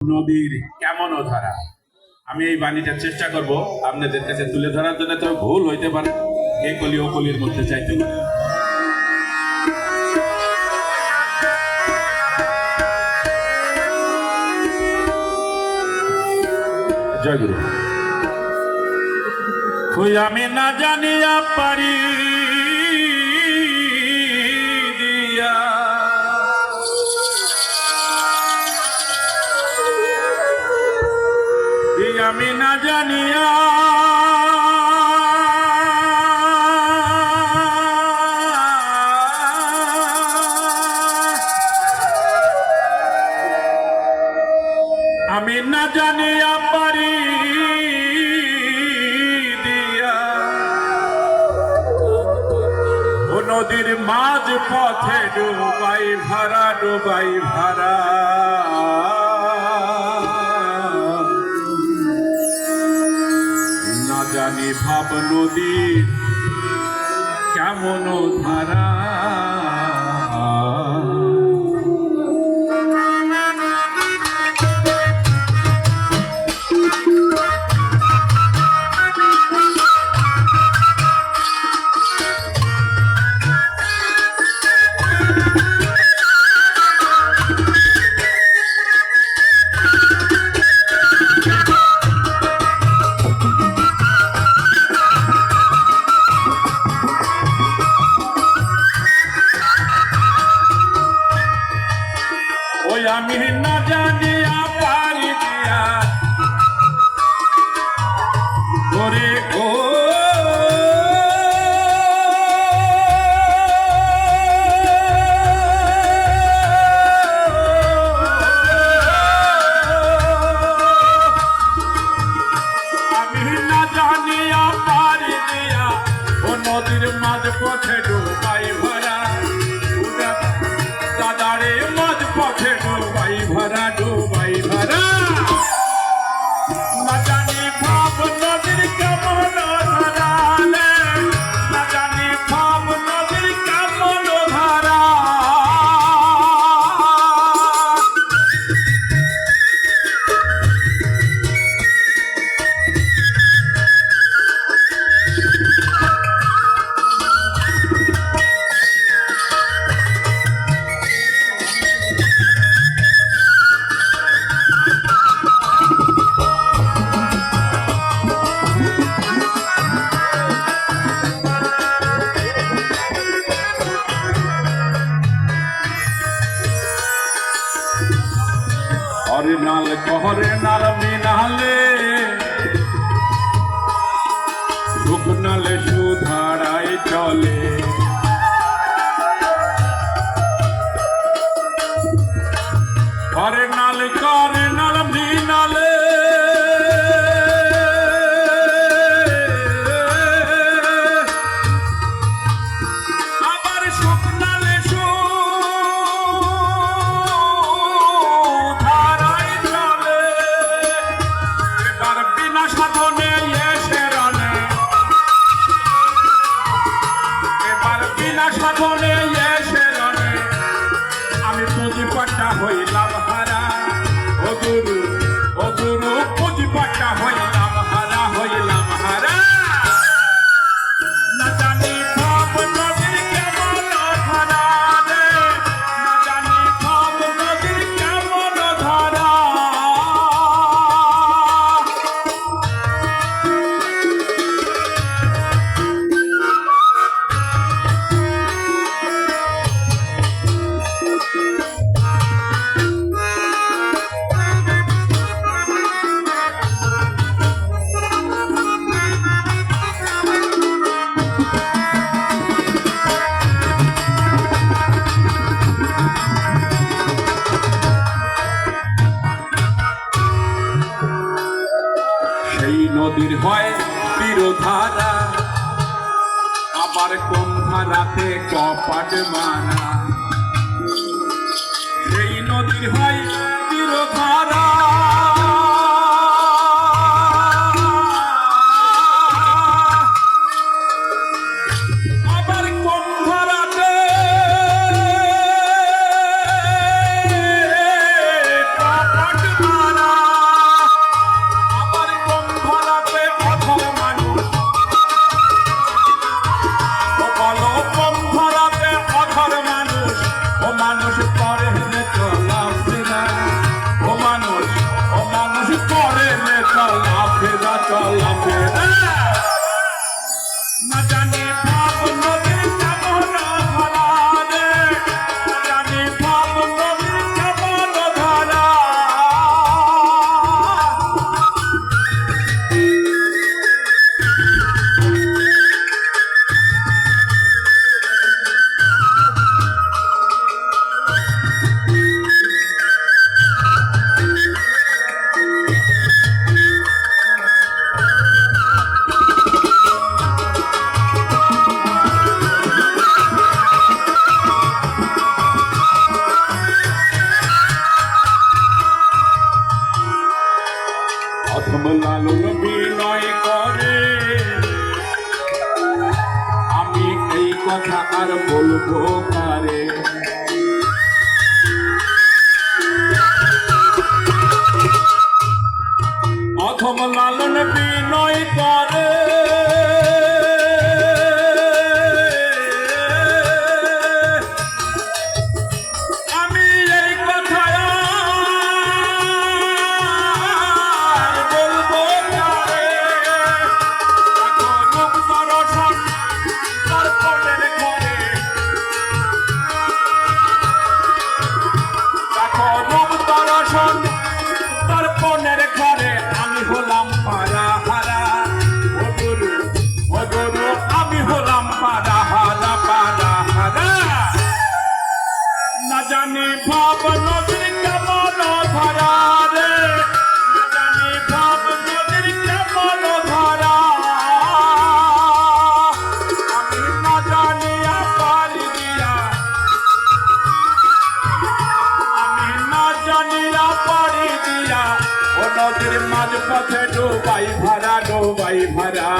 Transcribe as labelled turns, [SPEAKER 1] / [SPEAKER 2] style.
[SPEAKER 1] নদীর কেমন ধারা। আমি এই বাণীটা চেষ্টা করব আপনাদের কাছে তুলে ধরার জন্য, তো ভুল হইতে পারে, এই কলি ও কলির মধ্যে চাইতে পারে। জয় গুরু। কই আমি না জানিয়া পারি দিয়া আমি না জানিয়া আমি না জানিয়া পারি দিয়া ও নদীর মাঝ পথে ডুবাই ভাড়া ডুবাই ভাড়া জানি ভাব নদী কেমন ধারা। আমি না জানিয়া পারি দিয়া ওরে ও আমি না জানিয়া পারি দিয়া ও নদীর মাঝ পথে ডুবাই ভরা দাদারে মাঝ পথে ডুবাই ভরা ডুবাই ভরা না জানি ভাব নদীর কেমন ধারা না জানি ভাব নদীর কেমন ধারা নাল কহরে নাল মিনালে শুকনালে সুধারায় চলে করে নাল মিনালে আবার শুকনালে সাধনে এসে রনে আমি পুঁজি পাট্টা হইলাম হারা ও গুরু পুঁজি পাট্টা হইলাম হারা হইলাম হারা না জানি ভাব নদীর কেমন ধারা রে না জানি ভাব নদীর কেমন ধারা নদীর হয় তীরধারা আবার কোন ধারাতে কপাট মারা সেই নদীর হয় তীরধারা আবার কোন ধারাতে কপাট মারা আর বলবো কারে। অথম লালন বিনয় করে আমি এই কথা আর বলবো কারে। রূপ দর্শন দর্পণের ঘরে, রূপ দর্শন দর্পণের ঘরে আমি হলাম পারা হারা। ও গুরু আমি হলাম পারা হারা, পারা হারা। না জানি ভাব নদীর কেমন ধরা রে, না জানি ভাব নদীর কেমন ধরা। আমি না জানিয়া পারি দিয়া, আমি না জানিয়া পারি দিয়া ও নদীর মাঝ পথে ডোবাই ভরা, ডোবাই ভরা।